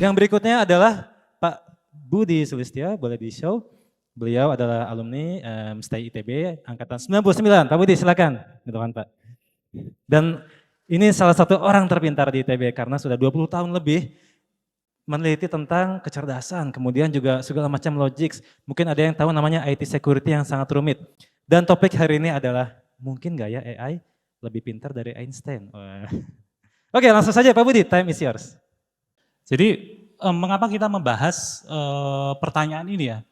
Yang berikutnya adalah Pak Budi Sulistya, boleh di-show. Beliau adalah alumni STI ITB angkatan 99. Pak Budi silakan, gitu kan Pak. Dan ini salah satu orang terpintar di ITB karena sudah 20 tahun lebih meneliti tentang kecerdasan, kemudian juga segala macam logic. Mungkin ada yang tahu namanya IT security yang sangat rumit. Dan topik hari ini adalah, mungkin nggak ya AI lebih pintar dari Einstein? Oke, langsung saja Pak Budi, time is yours. Jadi mengapa kita membahas pertanyaan ini ya?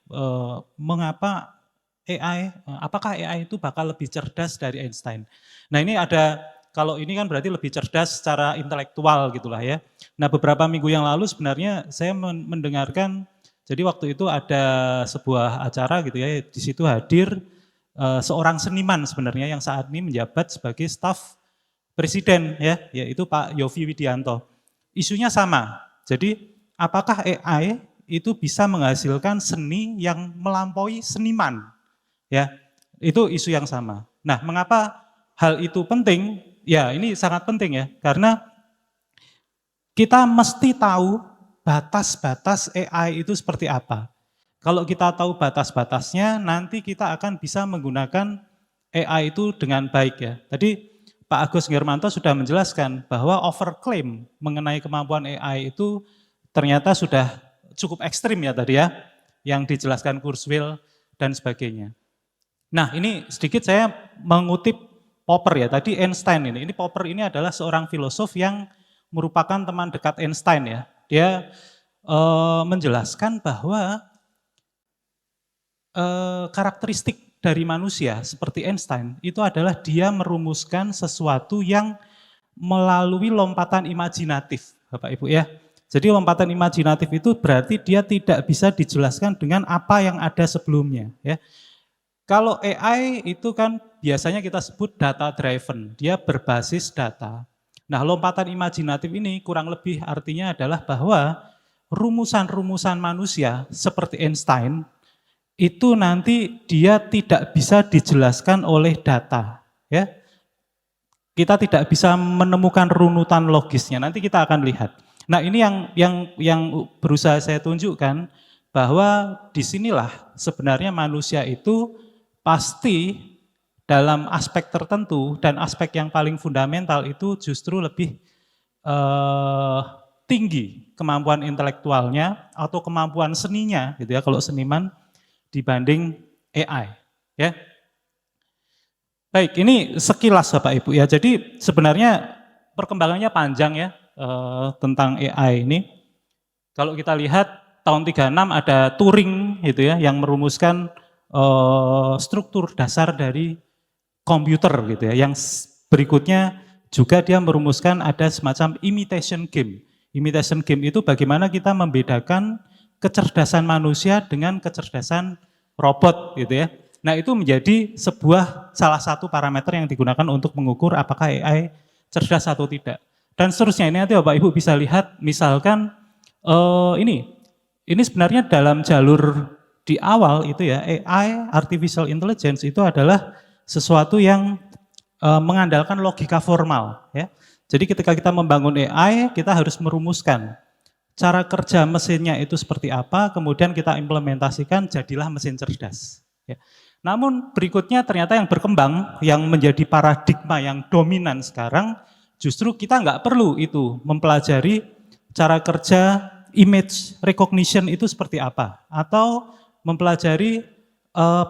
Mengapa AI, apakah AI itu bakal lebih cerdas dari Einstein? Nah ini ada, kalau ini kan berarti lebih cerdas secara intelektual gitulah ya. Nah beberapa minggu yang lalu sebenarnya saya mendengarkan, jadi waktu itu ada sebuah acara gitu ya, di situ hadir seorang seniman sebenarnya yang saat ini menjabat sebagai staf presiden ya, yaitu Pak Yovie Widianto. Isunya sama. Jadi apakah AI itu bisa menghasilkan seni yang melampaui seniman? Ya, itu isu yang sama. Nah, mengapa hal itu penting? Ya, ini sangat penting ya, karena kita mesti tahu batas-batas AI itu seperti apa. Kalau kita tahu batas-batasnya, nanti kita akan bisa menggunakan AI itu dengan baik ya. Tadi Pak Agus Ngermanto sudah menjelaskan bahwa overclaim mengenai kemampuan AI itu ternyata sudah cukup ekstrim ya tadi ya, yang dijelaskan Kurzweil dan sebagainya. Nah ini sedikit saya mengutip Popper ya, tadi Einstein ini Popper ini adalah seorang filosof yang merupakan teman dekat Einstein ya. Dia menjelaskan bahwa karakteristik dari manusia seperti Einstein itu adalah dia merumuskan sesuatu yang melalui lompatan imajinatif, Bapak Ibu ya. Jadi lompatan imajinatif itu berarti dia tidak bisa dijelaskan dengan apa yang ada sebelumnya ya. Kalau AI itu kan biasanya kita sebut data driven, dia berbasis data. Nah, lompatan imajinatif ini kurang lebih artinya adalah bahwa rumusan-rumusan manusia seperti Einstein itu nanti dia tidak bisa dijelaskan oleh data, ya. Kita tidak bisa menemukan runutan logisnya. Nanti kita akan lihat. Nah, ini yang berusaha saya tunjukkan bahwa disinilah sebenarnya manusia itu pasti dalam aspek tertentu dan aspek yang paling fundamental itu justru lebih tinggi kemampuan intelektualnya atau kemampuan seninya, gitu ya. Kalau seniman dibanding AI, ya. Baik, ini sekilas Bapak Ibu ya. Jadi sebenarnya perkembangannya panjang ya tentang AI ini. Kalau kita lihat tahun 36 ada Turing gitu ya yang merumuskan struktur dasar dari komputer gitu ya. Yang berikutnya juga dia merumuskan ada semacam imitation game. Imitation game itu bagaimana kita membedakan kecerdasan manusia dengan kecerdasan robot gitu ya. Nah itu menjadi salah satu parameter yang digunakan untuk mengukur apakah AI cerdas atau tidak. Dan seterusnya ini nanti Bapak Ibu bisa lihat misalkan ini sebenarnya dalam jalur di awal itu ya AI, artificial intelligence itu adalah sesuatu yang mengandalkan logika formal ya. Jadi ketika kita membangun AI kita harus merumuskan cara kerja mesinnya itu seperti apa, kemudian kita implementasikan jadilah mesin cerdas. Ya. Namun berikutnya ternyata yang berkembang, yang menjadi paradigma yang dominan sekarang, justru kita nggak perlu itu mempelajari cara kerja image recognition itu seperti apa, atau mempelajari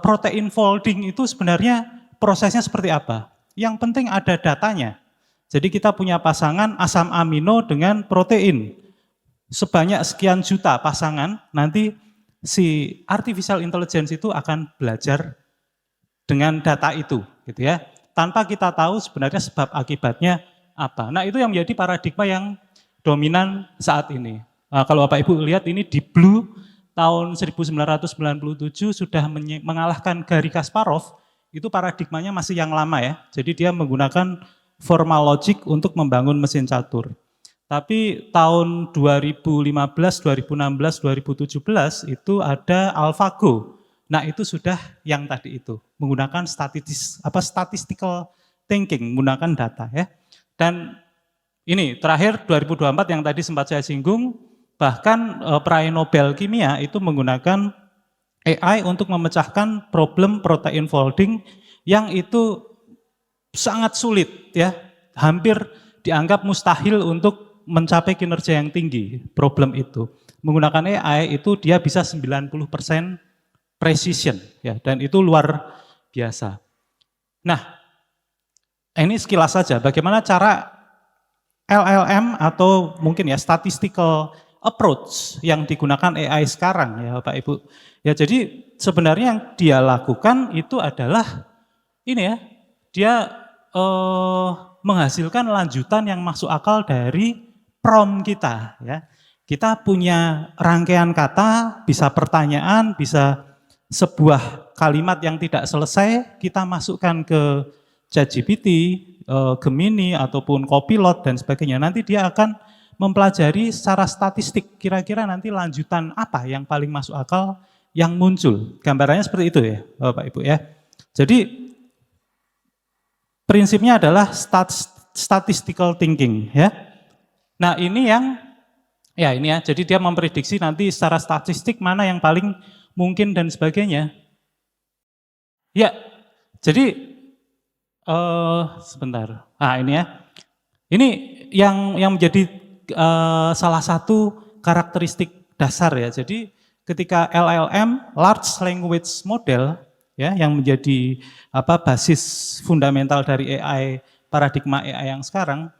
protein folding itu sebenarnya prosesnya seperti apa. Yang penting ada datanya. Jadi kita punya pasangan asam amino dengan protein. Sebanyak sekian juta pasangan, nanti si artificial intelligence itu akan belajar dengan data itu, gitu ya. Tanpa kita tahu sebenarnya sebab akibatnya apa. Nah itu yang menjadi paradigma yang dominan saat ini. Nah, kalau Bapak Ibu lihat ini di Blue tahun 1997 sudah mengalahkan Garry Kasparov, itu paradigmanya masih yang lama ya. Jadi dia menggunakan formal logic untuk membangun mesin catur. Tapi tahun 2015, 2016, 2017 itu ada AlphaGo. Nah itu sudah yang tadi itu, menggunakan statistical thinking, menggunakan data ya. Dan ini terakhir 2024 yang tadi sempat saya singgung, Bahkan peraih Nobel kimia itu menggunakan AI untuk memecahkan problem protein folding yang itu sangat sulit ya, hampir dianggap mustahil untuk mencapai kinerja yang tinggi problem itu. Menggunakan AI itu dia bisa 90% precision ya, dan itu luar biasa. Nah, ini sekilas saja bagaimana cara LLM atau mungkin ya statistical approach yang digunakan AI sekarang ya Bapak Ibu. Ya jadi sebenarnya yang dia lakukan itu adalah ini ya, dia menghasilkan lanjutan yang masuk akal dari prompt kita ya. Kita punya rangkaian kata, bisa pertanyaan, bisa sebuah kalimat yang tidak selesai, kita masukkan ke ChatGPT, Gemini ataupun Copilot dan sebagainya. Nanti dia akan mempelajari secara statistik kira-kira nanti lanjutan apa yang paling masuk akal yang muncul. Gambarannya seperti itu ya Bapak Ibu ya. Jadi prinsipnya adalah statistical thinking ya. Nah ini yang ya ini ya, jadi dia memprediksi nanti secara statistik mana yang paling mungkin dan sebagainya. Ya, jadi sebentar. Nah ini ya, ini yang menjadi salah satu karakteristik dasar ya. Jadi ketika LLM, Large Language Model, ya, yang menjadi basis fundamental dari AI, paradigma AI yang sekarang,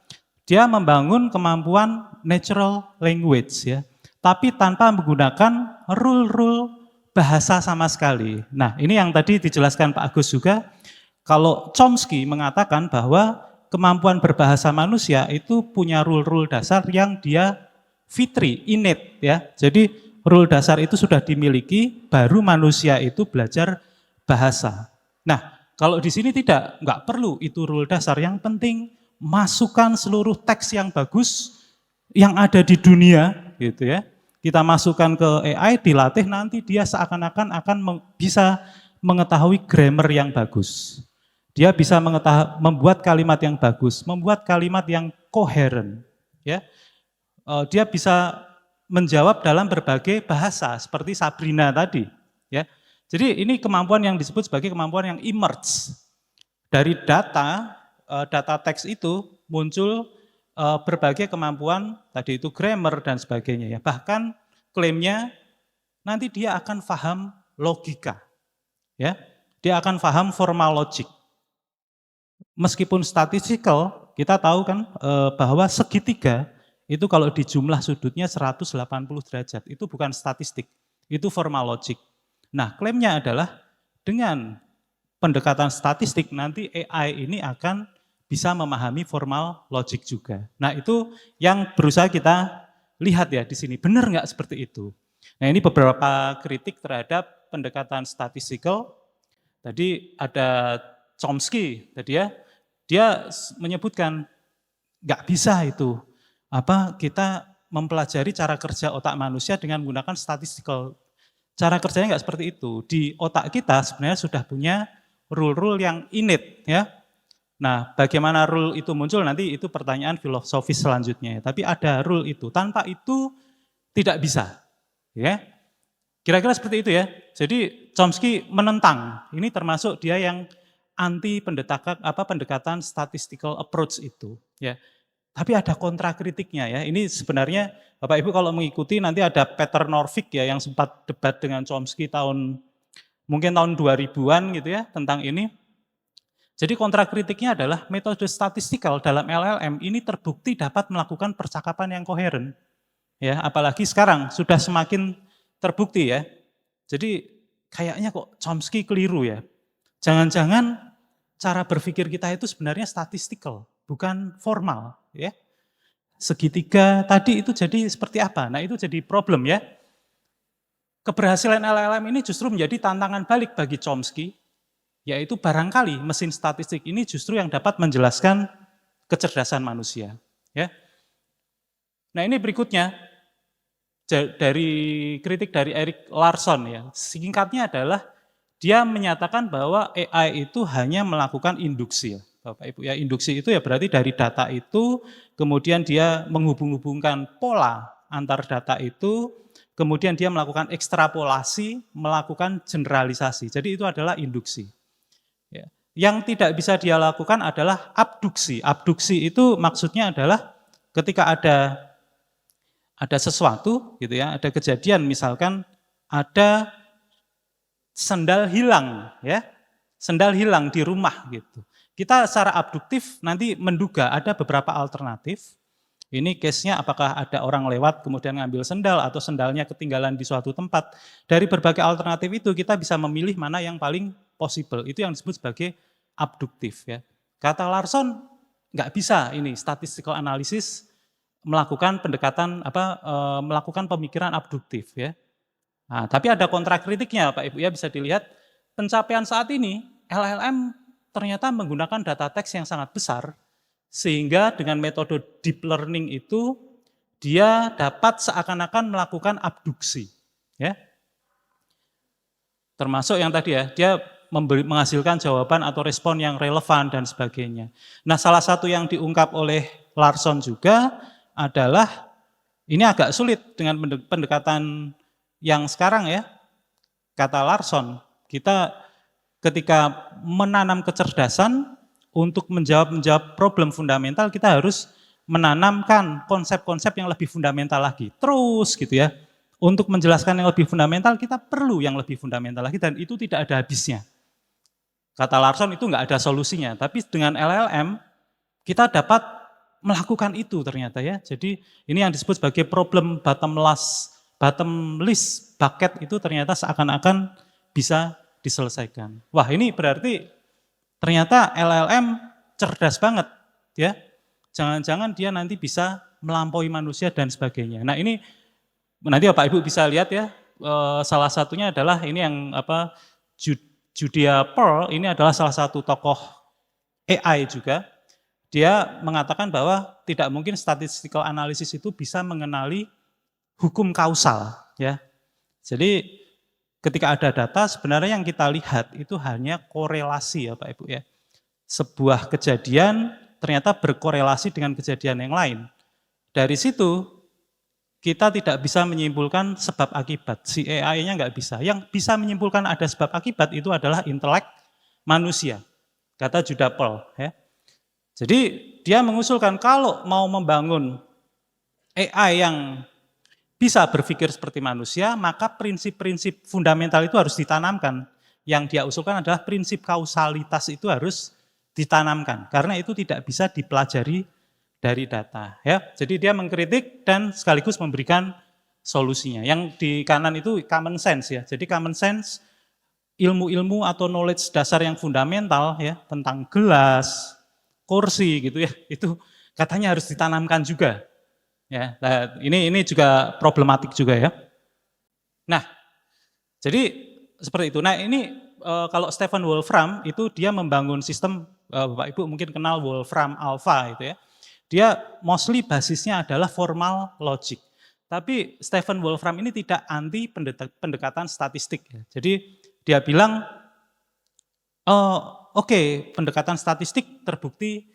dia membangun kemampuan natural language ya, tapi tanpa menggunakan rule-rule bahasa sama sekali. Nah, ini yang tadi dijelaskan Pak Agus juga, kalau Chomsky mengatakan bahwa kemampuan berbahasa manusia itu punya rule-rule dasar yang dia fitri, innate ya. Jadi rule dasar itu sudah dimiliki, baru manusia itu belajar bahasa. Nah, kalau di sini nggak perlu itu rule dasar, yang penting masukkan seluruh teks yang bagus yang ada di dunia gitu ya. Kita masukkan ke AI, dilatih, nanti dia seakan-akan akan bisa mengetahui grammar yang bagus. Dia bisa membuat kalimat yang bagus, membuat kalimat yang koheren ya. Dia bisa menjawab dalam berbagai bahasa seperti Sabrina tadi ya. Jadi ini kemampuan yang disebut sebagai kemampuan yang emerge. Dari data teks itu muncul berbagai kemampuan, tadi itu grammar dan sebagainya ya. Bahkan klaimnya nanti dia akan paham logika. Ya. Dia akan paham formal logic. Meskipun statistical, kita tahu kan bahwa segitiga itu kalau di jumlah sudutnya 180 derajat, itu bukan statistik, itu formal logic. Nah, klaimnya adalah dengan pendekatan statistik nanti AI ini akan bisa memahami formal logic juga. Nah, itu yang berusaha kita lihat ya di sini, benar nggak seperti itu? Nah, ini beberapa kritik terhadap pendekatan statistical. Tadi ada Chomsky tadi ya, dia menyebutkan nggak bisa itu kita mempelajari cara kerja otak manusia dengan menggunakan statistical. Cara kerjanya nggak seperti itu. Di otak kita sebenarnya sudah punya rule-rule yang innate ya. Nah, bagaimana rule itu muncul nanti itu pertanyaan filosofis selanjutnya. Tapi ada rule itu. Tanpa itu tidak bisa. Ya. Kira-kira seperti itu ya. Jadi Chomsky menentang. Ini termasuk dia yang anti pendekatan statistical approach itu. Ya. Tapi ada kontra kritiknya ya. Ini sebenarnya Bapak Ibu kalau mengikuti nanti ada Peter Norvig ya yang sempat debat dengan Chomsky mungkin tahun 2000-an gitu ya tentang ini. Jadi kontra kritiknya adalah metode statistikal dalam LLM ini terbukti dapat melakukan percakapan yang koheren. Ya, apalagi sekarang sudah semakin terbukti ya. Jadi kayaknya kok Chomsky keliru ya. Jangan-jangan cara berpikir kita itu sebenarnya statistikal, bukan formal ya. Segitiga tadi itu jadi seperti apa? Nah, itu jadi problem ya. Keberhasilan LLM ini justru menjadi tantangan balik bagi Chomsky, yaitu barangkali mesin statistik ini justru yang dapat menjelaskan kecerdasan manusia. Ya. Nah ini berikutnya, dari kritik dari Erik Larson ya, singkatnya adalah dia menyatakan bahwa AI itu hanya melakukan induksi. Ya. Bapak Ibu ya, induksi itu ya berarti dari data itu, kemudian dia menghubung-hubungkan pola antar data itu, kemudian dia melakukan ekstrapolasi, melakukan generalisasi. Jadi itu adalah induksi. Ya. Yang tidak bisa dia lakukan adalah abduksi. Abduksi itu maksudnya adalah ketika ada sesuatu gitu ya, ada kejadian misalkan ada sendal hilang ya. Sendal hilang di rumah gitu. Kita secara abduktif nanti menduga ada beberapa alternatif. Ini case-nya apakah ada orang lewat kemudian ngambil sendal atau sendalnya ketinggalan di suatu tempat. Dari berbagai alternatif itu kita bisa memilih mana yang paling possible. Itu yang disebut sebagai abduktif ya. Kata Larson nggak bisa ini statistical analysis melakukan pendekatan melakukan pemikiran abduktif ya. Nah, tapi ada kontrakritiknya Pak Ibu ya, bisa dilihat pencapaian saat ini LLM ternyata menggunakan data teks yang sangat besar. Sehingga dengan metode deep learning itu dia dapat seakan-akan melakukan abduksi, ya. Termasuk yang tadi ya, dia menghasilkan jawaban atau respon yang relevan dan sebagainya. Nah, salah satu yang diungkap oleh Larson juga adalah ini agak sulit dengan pendekatan yang sekarang ya. Kata Larson, kita ketika menanam kecerdasan untuk menjawab problem fundamental, kita harus menanamkan konsep-konsep yang lebih fundamental lagi. Terus gitu ya, untuk menjelaskan yang lebih fundamental, kita perlu yang lebih fundamental lagi, dan itu tidak ada habisnya. Kata Larson itu nggak ada solusinya, tapi dengan LLM, kita dapat melakukan itu ternyata ya. Jadi ini yang disebut sebagai problem bottomless bucket itu ternyata seakan-akan bisa diselesaikan. Wah, ini berarti ternyata LLM cerdas banget ya. Jangan-jangan dia nanti bisa melampaui manusia dan sebagainya. Nah, ini nanti Bapak Ibu bisa lihat ya, salah satunya adalah ini yang Judea Pearl, ini adalah salah satu tokoh AI juga. Dia mengatakan bahwa tidak mungkin statistical analysis itu bisa mengenali hukum kausal ya. Jadi ketika ada data, sebenarnya yang kita lihat itu hanya korelasi ya Pak Ibu ya. Sebuah kejadian ternyata berkorelasi dengan kejadian yang lain. Dari situ kita tidak bisa menyimpulkan sebab akibat. Si AI-nya nggak bisa. Yang bisa menyimpulkan ada sebab akibat itu adalah intelek manusia. Kata Judea Pearl ya. Jadi dia mengusulkan kalau mau membangun AI yang bisa berpikir seperti manusia, maka prinsip-prinsip fundamental itu harus ditanamkan. Yang dia usulkan adalah prinsip kausalitas itu harus ditanamkan, karena itu tidak bisa dipelajari dari data. Ya, jadi dia mengkritik dan sekaligus memberikan solusinya. Yang di kanan itu common sense ya. Jadi common sense, ilmu-ilmu atau knowledge dasar yang fundamental ya tentang gelas, kursi gitu ya, itu katanya harus ditanamkan juga. Ya, nah ini juga problematik juga ya. Nah, jadi seperti itu. Nah ini kalau Stephen Wolfram itu dia membangun sistem, Bapak Ibu mungkin kenal Wolfram Alpha itu ya. Dia mostly basisnya adalah formal logic. Tapi Stephen Wolfram ini tidak anti pendekatan statistik. Ya. Jadi dia bilang, oke, pendekatan statistik terbukti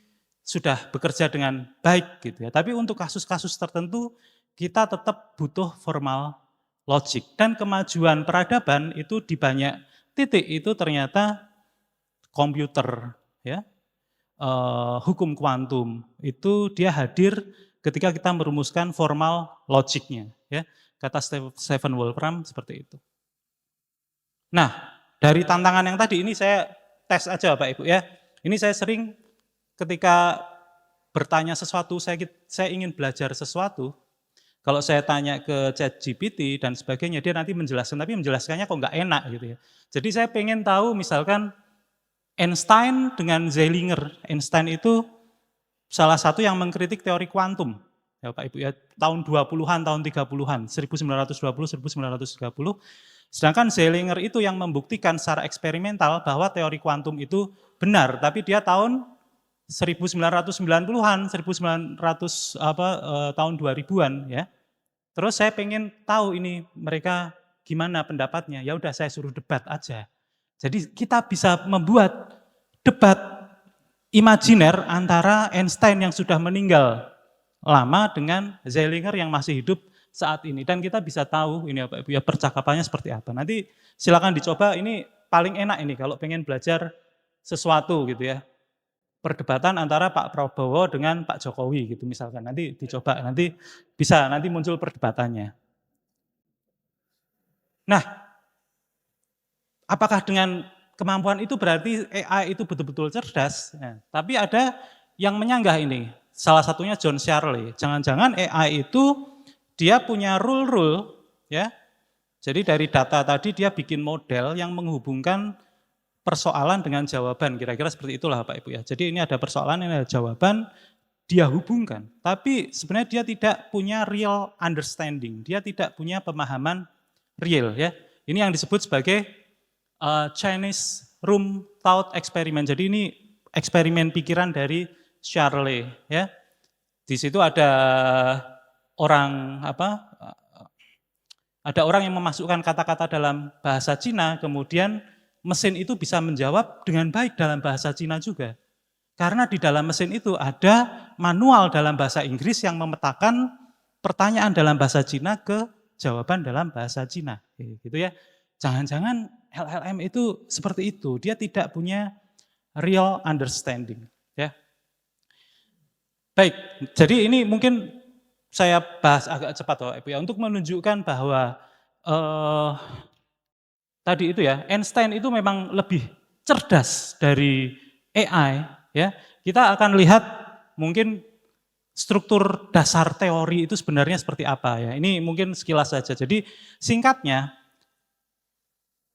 sudah bekerja dengan baik gitu ya. Tapi untuk kasus-kasus tertentu kita tetap butuh formal logic. Dan kemajuan peradaban itu di banyak titik itu ternyata komputer ya, hukum kuantum itu dia hadir ketika kita merumuskan formal logiknya ya. Kata Stephen Wolfram seperti itu. Nah, dari tantangan yang tadi ini saya tes aja Bapak Ibu ya. Ini saya sering ketika bertanya sesuatu, saya ingin belajar sesuatu, kalau saya tanya ke ChatGPT dan sebagainya, dia nanti menjelaskan, tapi menjelaskannya kok nggak enak gitu ya. Jadi saya pengen tahu misalkan Einstein dengan Zeilinger. Einstein itu salah satu yang mengkritik teori kuantum, ya Pak Ibu ya, tahun 20-an, tahun 30-an, 1920, 1930. Sedangkan Zeilinger itu yang membuktikan secara eksperimental bahwa teori kuantum itu benar, tapi dia tahun 1990-an, tahun 2000-an ya. Terus saya pengen tahu ini mereka gimana pendapatnya. Ya udah saya suruh debat aja. Jadi kita bisa membuat debat imajiner antara Einstein yang sudah meninggal lama dengan Zeilinger yang masih hidup saat ini. Dan kita bisa tahu ini Bapak Ibu ya percakapannya seperti apa. Nanti silakan dicoba, ini paling enak ini kalau pengen belajar sesuatu gitu ya. Perdebatan antara Pak Prabowo dengan Pak Jokowi gitu misalkan. Nanti dicoba, nanti bisa nanti muncul perdebatannya. Nah, apakah dengan kemampuan itu berarti AI itu betul-betul cerdas? Nah, tapi ada yang menyanggah ini. Salah satunya John Searle. Jangan-jangan AI itu dia punya rule-rule ya. Jadi dari data tadi dia bikin model yang menghubungkan persoalan dengan jawaban. Kira-kira seperti itulah Pak Ibu ya. Jadi ini ada persoalan, ini ada jawaban, dia hubungkan. Tapi sebenarnya dia tidak punya real understanding. Dia tidak punya pemahaman real ya. Ini yang disebut sebagai Chinese Room Thought Experiment. Jadi ini eksperimen pikiran dari Searle ya. Di situ ada orang ada orang yang memasukkan kata-kata dalam bahasa Cina, kemudian mesin itu bisa menjawab dengan baik dalam bahasa Cina juga. Karena di dalam mesin itu ada manual dalam bahasa Inggris yang memetakan pertanyaan dalam bahasa Cina ke jawaban dalam bahasa Cina. Gitu ya. Jangan-jangan LLM itu seperti itu, dia tidak punya real understanding. Ya. Baik, jadi ini mungkin saya bahas agak cepat Bapak Ibu ya, untuk menunjukkan bahwa tadi itu ya, Einstein itu memang lebih cerdas dari AI. Ya, kita akan lihat mungkin struktur dasar teori itu sebenarnya seperti apa ya. Ini mungkin sekilas saja. Jadi singkatnya,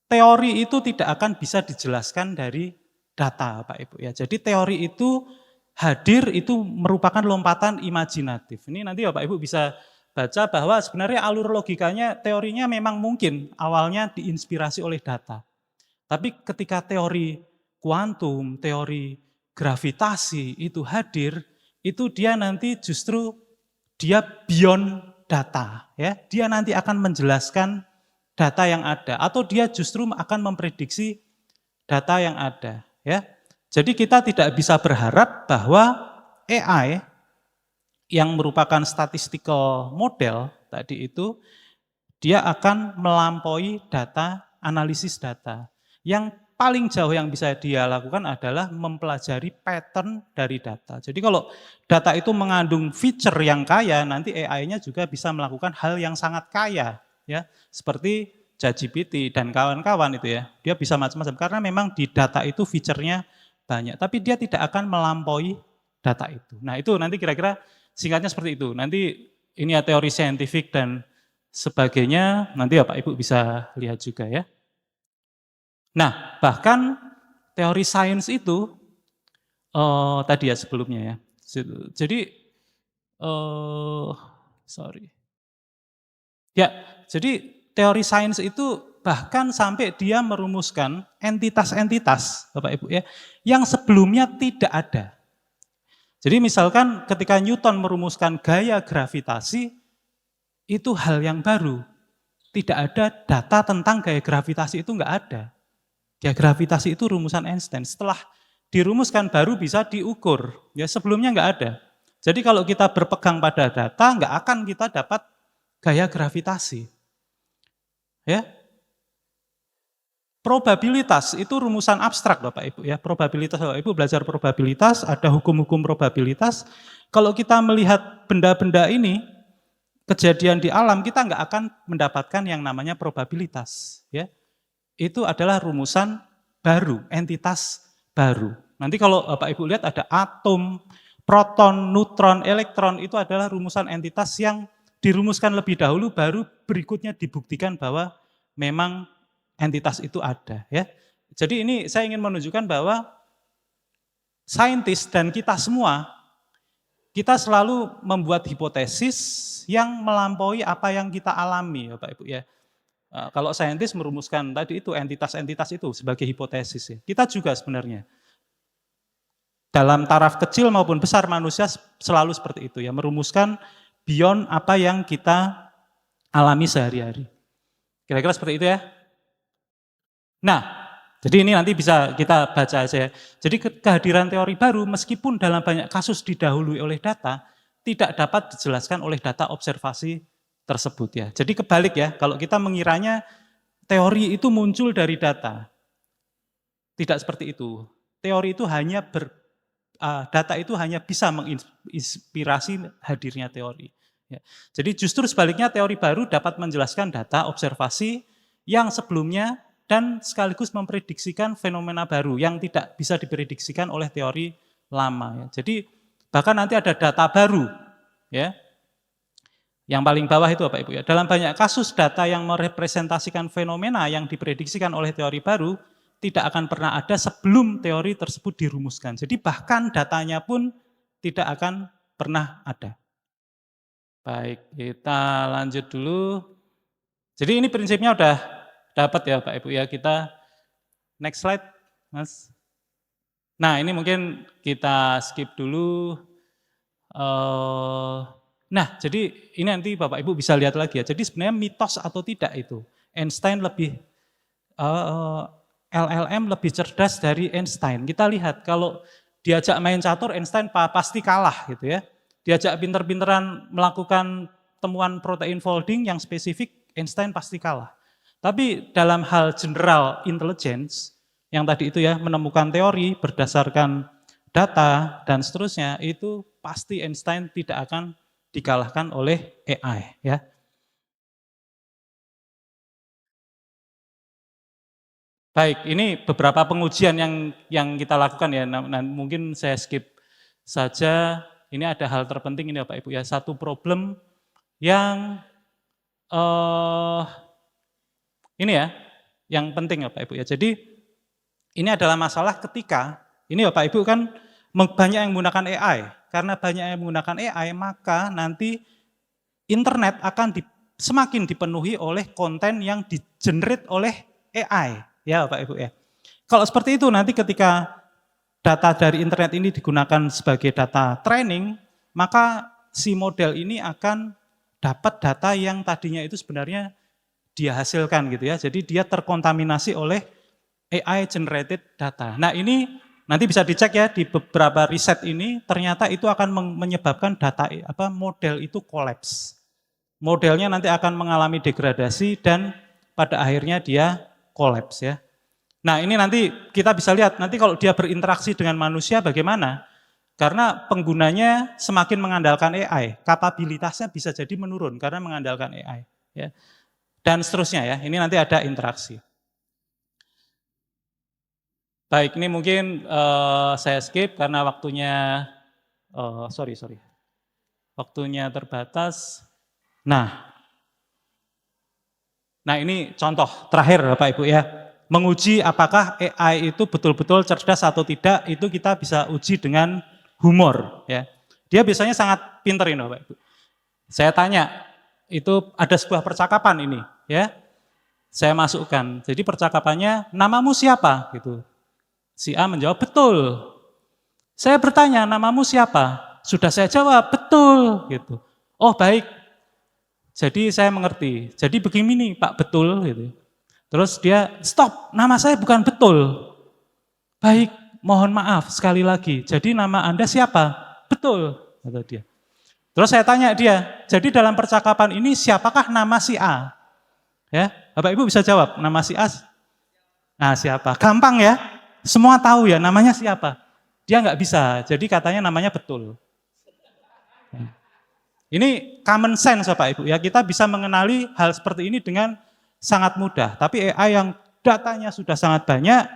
teori itu tidak akan bisa dijelaskan dari data, Pak Ibu ya. Jadi teori itu hadir itu merupakan lompatan imajinatif. Ini nanti Bapak Ibu bisa baca bahwa sebenarnya alur logikanya, teorinya memang mungkin awalnya diinspirasi oleh data. Tapi ketika teori kuantum, teori gravitasi itu hadir, itu dia nanti justru dia beyond data. Ya. Dia nanti akan menjelaskan data yang ada, atau dia justru akan memprediksi data yang ada. Ya. Jadi kita tidak bisa berharap bahwa AI yang merupakan statistical model tadi itu, dia akan melampaui data, analisis data. Yang paling jauh yang bisa dia lakukan adalah mempelajari pattern dari data. Jadi kalau data itu mengandung feature yang kaya, nanti AI-nya juga bisa melakukan hal yang sangat kaya. Ya, seperti ChatGPT dan kawan-kawan itu ya, dia bisa macam-macam. Karena memang di data itu feature-nya banyak, tapi dia tidak akan melampaui data itu. Nah itu nanti kira-kira singkatnya seperti itu. Nanti ini ya teori saintifik dan sebagainya, nanti Bapak Ibu bisa lihat juga ya. Nah bahkan teori sains itu, tadi ya sebelumnya ya. Jadi, ya jadi teori sains itu bahkan sampai dia merumuskan entitas-entitas, Bapak Ibu ya, yang sebelumnya tidak ada. Jadi misalkan ketika Newton merumuskan gaya gravitasi, itu hal yang baru. Tidak ada data tentang gaya gravitasi, itu enggak ada. Gaya gravitasi itu rumusan Einstein. Setelah dirumuskan baru bisa diukur. Ya sebelumnya enggak ada. Jadi kalau kita berpegang pada data, enggak akan kita dapat gaya gravitasi. Ya. Probabilitas itu rumusan abstrak Bapak Ibu ya. Probabilitas, Bapak Ibu belajar probabilitas, ada hukum-hukum probabilitas. Kalau kita melihat benda-benda ini, kejadian di alam, kita nggak akan mendapatkan yang namanya probabilitas. Ya. Itu adalah rumusan baru, entitas baru. Nanti kalau Bapak Ibu lihat ada atom, proton, neutron, elektron, itu adalah rumusan entitas yang dirumuskan lebih dahulu, baru berikutnya dibuktikan bahwa memang entitas itu ada ya. Jadi ini saya ingin menunjukkan bahwa saintis dan kita semua, kita selalu membuat hipotesis yang melampaui apa yang kita alami Bapak Ibu ya. Kalau saintis merumuskan tadi itu entitas-entitas itu sebagai hipotesis ya. Kita juga sebenarnya dalam taraf kecil maupun besar manusia selalu seperti itu ya, merumuskan beyond apa yang kita alami sehari-hari. Kira-kira seperti itu ya. Nah, jadi ini nanti bisa kita baca aja ya. Jadi kehadiran teori baru meskipun dalam banyak kasus didahului oleh data, tidak dapat dijelaskan oleh data observasi tersebut ya. Jadi kebalik ya, kalau kita mengiranya teori itu muncul dari data. Tidak seperti itu. Teori itu hanya data itu hanya bisa menginspirasi hadirnya teori. Ya. Jadi justru sebaliknya teori baru dapat menjelaskan data observasi yang sebelumnya dan sekaligus memprediksikan fenomena baru yang tidak bisa diprediksikan oleh teori lama. Ya. Jadi bahkan nanti ada data baru, ya. Yang paling bawah itu Bapak Ibu ya. Dalam banyak kasus data yang merepresentasikan fenomena yang diprediksikan oleh teori baru tidak akan pernah ada sebelum teori tersebut dirumuskan. Jadi bahkan datanya pun tidak akan pernah ada. Baik, kita lanjut dulu. Jadi ini prinsipnya udah dapat ya Pak Ibu ya. Kita next slide, Mas. Nah, ini mungkin kita skip dulu. Nah, jadi ini nanti Bapak Ibu bisa lihat lagi ya. Jadi sebenarnya mitos atau tidak itu. Einstein lebih LLM lebih cerdas dari Einstein. Kita lihat kalau diajak main catur Einstein pasti kalah gitu ya. Diajak pinter-pinteran melakukan temuan protein folding yang spesifik Einstein pasti kalah. Tapi dalam hal general intelligence yang tadi itu ya menemukan teori berdasarkan data dan seterusnya itu pasti Einstein tidak akan dikalahkan oleh AI ya. Baik, ini beberapa pengujian yang kita lakukan ya. Nah, mungkin saya skip saja. Ini ada hal terpenting ini Bapak Ibu ya. Satu problem yang ini ya, yang penting Bapak Ibu ya. Jadi ini adalah masalah ketika ini Bapak Ibu kan banyak yang menggunakan AI. Karena banyak yang menggunakan AI, maka nanti internet akan semakin dipenuhi oleh konten yang di-generate oleh AI. Ya Bapak Ibu ya. Kalau seperti itu nanti ketika data dari internet ini digunakan sebagai data training, maka si model ini akan dapat data yang tadinya itu sebenarnya dia hasilkan gitu ya. Jadi dia terkontaminasi oleh AI generated data. Nah ini nanti bisa dicek ya di beberapa riset ini ternyata itu akan menyebabkan data model itu kolaps. Modelnya nanti akan mengalami degradasi dan pada akhirnya dia kolaps ya. Nah ini nanti kita bisa lihat nanti kalau dia berinteraksi dengan manusia bagaimana. Karena penggunanya semakin mengandalkan AI, kapabilitasnya bisa jadi menurun karena mengandalkan AI. Ya. Dan seterusnya ya, ini nanti ada interaksi. Baik, ini mungkin saya skip karena waktunya, waktunya terbatas. Nah ini contoh terakhir Bapak Ibu ya, menguji apakah AI itu betul-betul cerdas atau tidak, itu kita bisa uji dengan humor. Ya. Dia biasanya sangat pinter ini Bapak Ibu. Saya tanya, itu ada sebuah percakapan ini, ya. Saya masukkan, jadi percakapannya, namamu siapa? Gitu. Si A menjawab, betul. Saya bertanya, namamu siapa? Sudah saya jawab, betul. Gitu. Oh baik, jadi saya mengerti. Jadi begini nih Pak, betul. Gitu. Terus dia, stop, nama saya bukan betul. Baik, mohon maaf sekali lagi. Jadi nama Anda siapa? Betul, kata dia. Terus saya tanya dia, jadi dalam percakapan ini siapakah nama si A? Ya, Bapak Ibu bisa jawab, nama si A. Nah siapa? Gampang ya, semua tahu ya namanya siapa. Dia nggak bisa, jadi katanya namanya betul. Ini common sense Bapak Ibu ya, kita bisa mengenali hal seperti ini dengan sangat mudah. Tapi AI yang datanya sudah sangat banyak,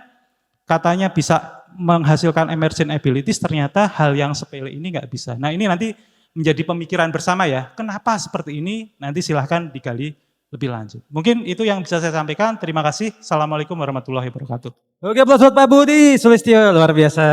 katanya bisa menghasilkan emergent abilities, ternyata hal yang sepele ini nggak bisa. Nah ini nanti menjadi pemikiran bersama ya, kenapa seperti ini, nanti silahkan digali lebih lanjut. Mungkin itu yang bisa saya sampaikan, terima kasih. Assalamualaikum warahmatullahi wabarakatuh. Oke, aplaus buat Pak Budi Sulistyo, luar biasa.